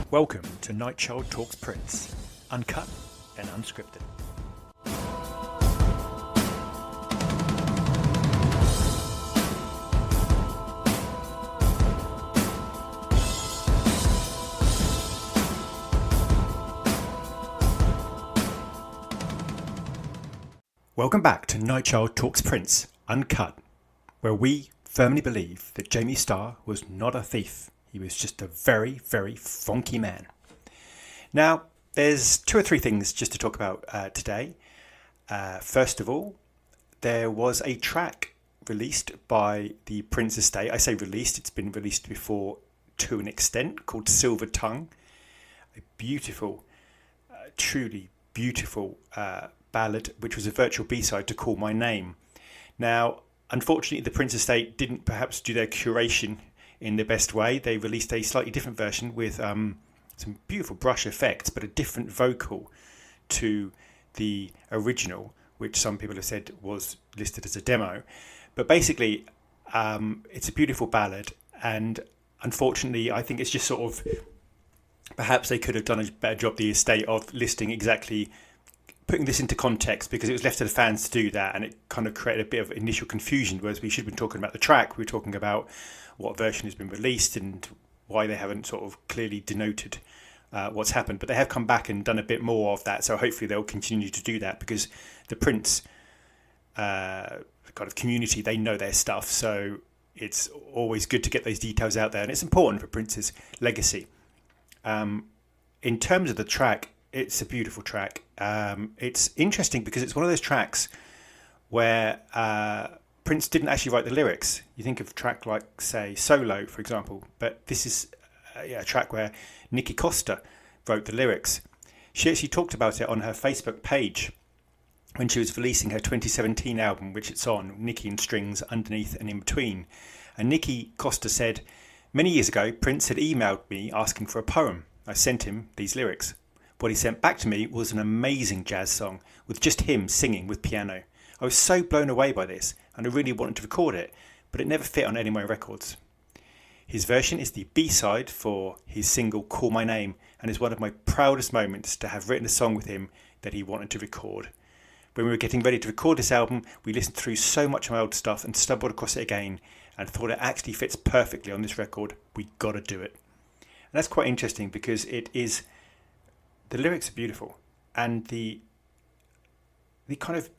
Welcome to Nightchild Talks Prince, uncut and unscripted. Welcome back to Nightchild Talks Prince, uncut, where we firmly believe that Jamie Starr was not a thief. He was just a very, very funky man. Now, there's two or three things just to talk about today. First of all, there was a track released by the Prince estate. I say released, it's been released before to an extent, called Silver Tongue. A beautiful, truly beautiful ballad, which was a virtual B-side to Call My Name. Now, unfortunately, the Prince estate didn't perhaps do their curation in the best way. They released a slightly different version with some beautiful brush effects, but a different vocal to the original, which some people have said was listed as a demo. But basically, it's a beautiful ballad, and unfortunately, I think it's just sort of, perhaps they could have done a better job, the estate, of listing exactly, putting this into context, because it was left to the fans to do that, and it kind of created a bit of initial confusion, whereas we should have been talking about the track. We were talking about what version has been released and why they haven't sort of clearly denoted what's happened. But they have come back and done a bit more of that, so hopefully they'll continue to do that, because the Prince kind of community, they know their stuff, so it's always good to get those details out there, and it's important for Prince's legacy. In terms of the track, it's a beautiful track. It's interesting because it's one of those tracks where Prince didn't actually write the lyrics. You think of a track like, say, Solo, for example, but this is a track where Nikki Costa wrote the lyrics. She actually talked about it on her Facebook page when she was releasing her 2017 album, which it's on, Nikki and Strings, Underneath and In Between. And Nikki Costa said, "Many years ago, Prince had emailed me asking for a poem. I sent him these lyrics. What he sent back to me was an amazing jazz song with just him singing with piano. I was so blown away by this, and I really wanted to record it, but it never fit on any of my records." His version is the B-side for his single Call My Name, and is one of my proudest moments to have written a song with him that he wanted to record. When we were getting ready to record this album, we listened through so much of my old stuff and stumbled across it again, and thought it actually fits perfectly on this record. We got to do it. And that's quite interesting, because it is, the lyrics are beautiful, and the kind of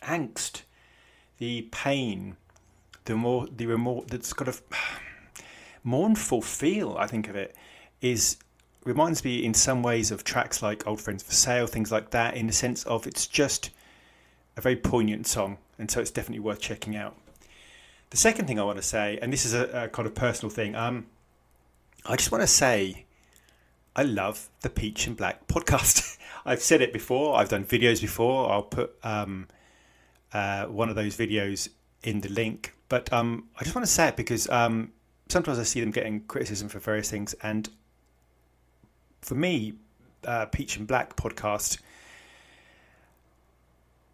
angst, the pain, the remorse, that's kind of mournful feel, I think, of it reminds me in some ways of tracks like Old Friends for Sale, things like that, in the sense of it's just a very poignant song, and so it's definitely worth checking out. The second thing I want to say, and this is a kind of personal thing, I just want to say I love the Peach and Black podcast. I've said it before, I've done videos before, I'll put one of those videos in the link, but I just want to say it because sometimes I see them getting criticism for various things, and for me, Peach and Black podcast,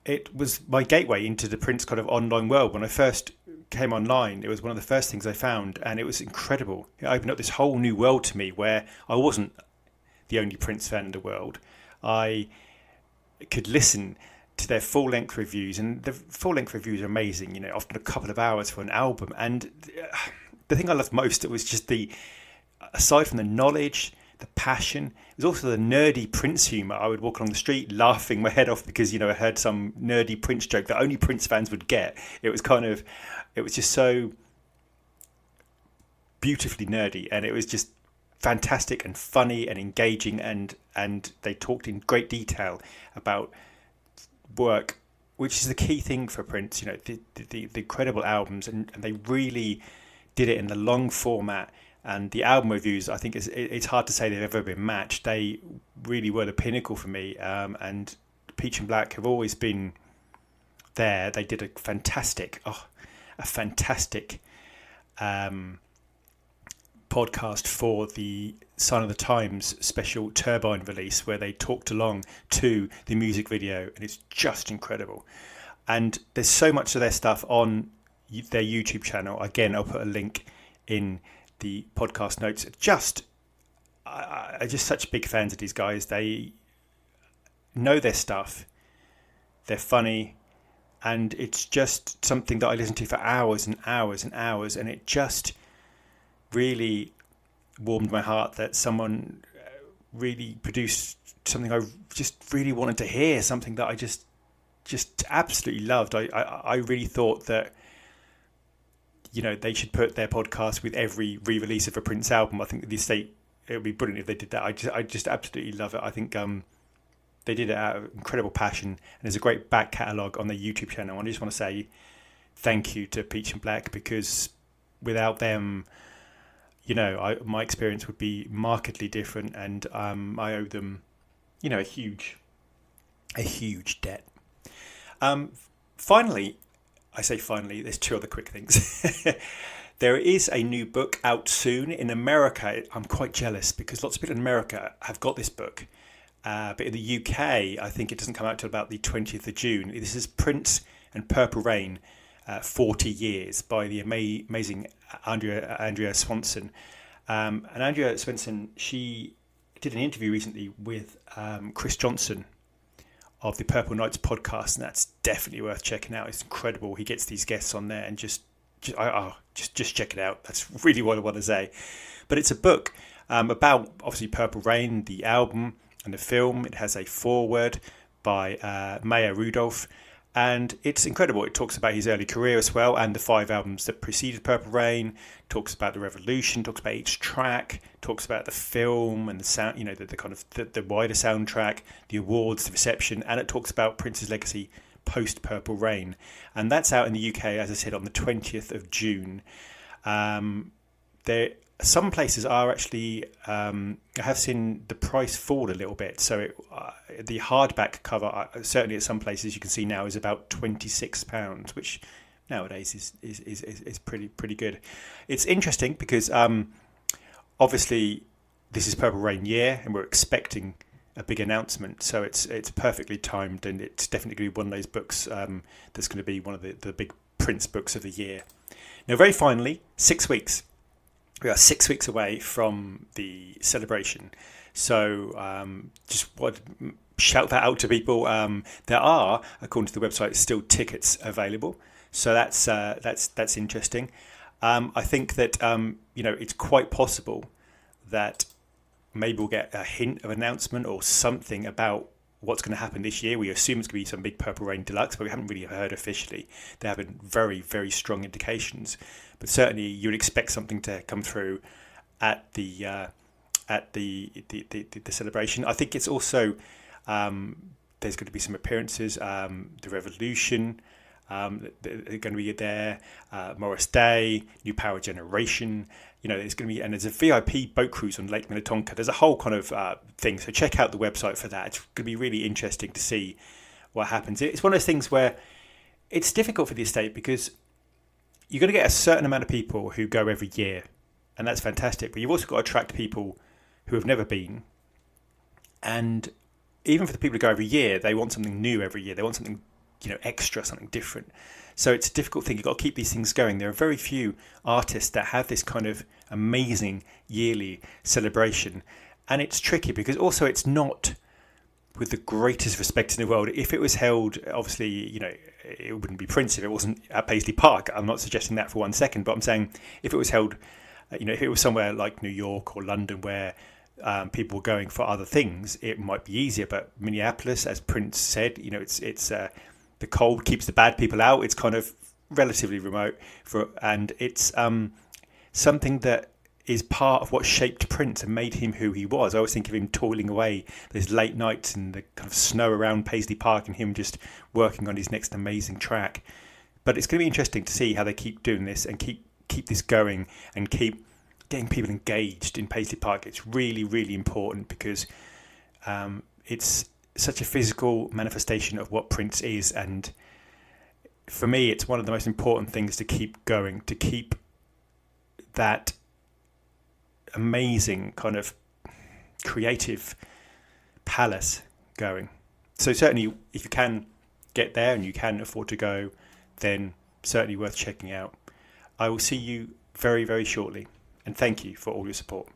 it was my gateway into the Prince kind of online world. When I first came online, it was one of the first things I found, and it was incredible. It opened up this whole new world to me where I wasn't the only Prince fan in the world. I could listen to their full-length reviews, and the full-length reviews are amazing, often a couple of hours for an album. And the thing I loved most, it was just aside from the knowledge, the passion, it was also the nerdy Prince humour. I would walk along the street laughing my head off because, I heard some nerdy Prince joke that only Prince fans would get. It was just so beautifully nerdy, and it was just fantastic and funny and engaging, and they talked in great detail about work, which is the key thing for Prince, the incredible albums, and they really did it in the long format. And the album reviews, I think it's hard to say they've ever been matched. They really were the pinnacle for me, and Peach and Black have always been there. They did a fantastic podcast for the Sign of the Times special Turbine release, where they talked along to the music video, and it's just incredible. And there's so much of their stuff on their YouTube channel. Again, I'll put a link in the podcast notes. Just I'm just such big fans of these guys. They know their stuff. They're funny, and it's just something that I listen to for hours and hours and hours, and it just really warmed my heart that someone really produced something I just really wanted to hear, something that I just absolutely loved. I really thought that, you know, they should put their podcast with every re-release of a Prince album. I think the estate, it would be brilliant if they did that. I just absolutely love it. I think they did it out of incredible passion, and there's a great back catalogue on their YouTube channel. And I just want to say thank you to Peach and Black, because without them, you know, my experience would be markedly different, and I owe them, you know, a huge debt. Finally, I say finally, there's two other quick things. There is a new book out soon in America. I'm quite jealous because lots of people in America have got this book. But in the UK, I think it doesn't come out till about the 20th of June. This is Prince and Purple Rain, 40 Years, by the amazing Andrea Swennson. And Andrea Swennson, she did an interview recently with Chris Johnson of the Purple Nights podcast, and that's definitely worth checking out. It's incredible. He gets these guests on there, and just check it out. That's really what I want to say. But it's a book about, obviously, Purple Rain, the album and the film. It has a foreword by Maya Rudolph, and it's incredible. It talks about his early career as well, and the 5 albums that preceded Purple Rain. Talks about the revolution. Talks about each track. Talks about the film and the sound. You know, the kind of the wider soundtrack, the awards, the reception, and it talks about Prince's legacy post Purple Rain. And that's out in the UK, as I said, on the 20th of June. Some places are actually, I have seen the price fall a little bit. So the hardback cover, certainly at some places you can see now, is about £26, which nowadays is pretty good. It's interesting because obviously this is Purple Rain year, and we're expecting a big announcement. So it's perfectly timed, and it's definitely going to be one of those books that's going to be one of the big Prince books of the year. Now, very finally, 6 weeks. We are 6 weeks away from the celebration, so just want to shout that out to people. There are, according to the website, still tickets available, so that's interesting. I think that you know, it's quite possible that maybe we'll get a hint of announcement or something about what's going to happen this year. We assume it's going to be some big Purple Rain Deluxe, but we haven't really heard officially. There have been very, very strong indications, but certainly you would expect something to come through at the celebration. I think it's also there's going to be some appearances. The Revolution, they're going to be there. Morris Day, New Power Generation. You know, there's going to be, and there's a VIP boat cruise on Lake Minnetonka. There's a whole kind of thing. So check out the website for that. It's going to be really interesting to see what happens. It's one of those things where it's difficult for the estate because you're going to get a certain amount of people who go every year, and that's fantastic. But you've also got to attract people who have never been. And even for the people who go every year, they want something new every year. They want something, you know, extra, something different. So it's a difficult thing. You've got to keep these things going. There are very few artists that have this kind of amazing yearly celebration. And it's tricky because also it's not with the greatest respect in the world. If it was held, obviously, you know, it wouldn't be Prince if it wasn't at Paisley Park. I'm not suggesting that for 1 second, but I'm saying if it was held, you know, if it was somewhere like New York or London where people were going for other things, it might be easier. But Minneapolis, as Prince said, you know, it's the cold keeps the bad people out. It's kind of relatively remote, and it's something that is part of what shaped Prince and made him who he was. I always think of him toiling away those late nights in the kind of snow around Paisley Park and him just working on his next amazing track. But it's going to be interesting to see how they keep doing this and keep this going and keep getting people engaged in Paisley Park. It's really, really important because it's such a physical manifestation of what Prince is, and for me it's one of the most important things to keep going, to keep that amazing kind of creative palace going. So certainly if you can get there and you can afford to go, then certainly worth checking out. I will see you very, very shortly, and thank you for all your support.